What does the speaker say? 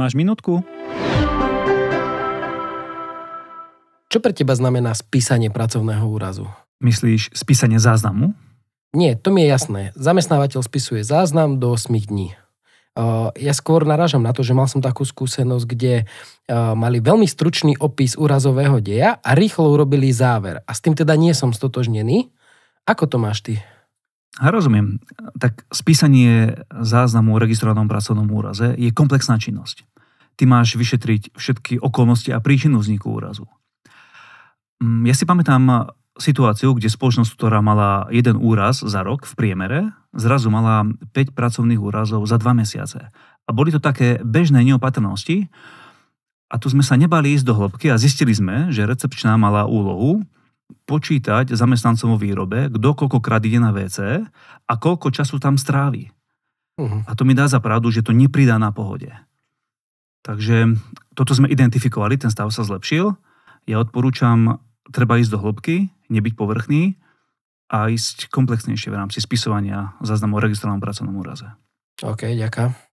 Máš minútku? Čo pre teba znamená spísanie pracovného úrazu? Myslíš spísanie záznamu? Nie, to mi je jasné. Zamestnávateľ spisuje záznam do 8 dní. Ja skôr narážam na to, že mal som takú skúsenosť, kde mali veľmi stručný opis úrazového deja a rýchlo urobili záver. A s tým teda nie som stotožnený. Ako to máš ty? Rozumiem. Tak spísanie záznamu o registrovanom pracovnom úraze je komplexná činnosť. Ty máš vyšetriť všetky okolnosti a príčinu vzniku úrazu. Ja si pamätám situáciu, kde spoločnosť, ktorá mala jeden úraz za rok v priemere, zrazu mala 5 pracovných úrazov za 2 mesiace. A boli to také bežné neopatrnosti a tu sme sa nebali ísť do hĺbky a zistili sme, že recepčná mala úlohu počítať zamestnancom vo výrobe, kto koľkokrát ide na WC a koľko času tam strávi. A to mi dá za pravdu, že to nepridá na pohode. Takže toto sme identifikovali, ten stav sa zlepšil. Ja odporúčam, treba ísť do hĺbky, nebyť povrchný a ísť komplexnejšie v rámci spisovania záznamu o registrovanom pracovnom úraze. OK, ďakujem.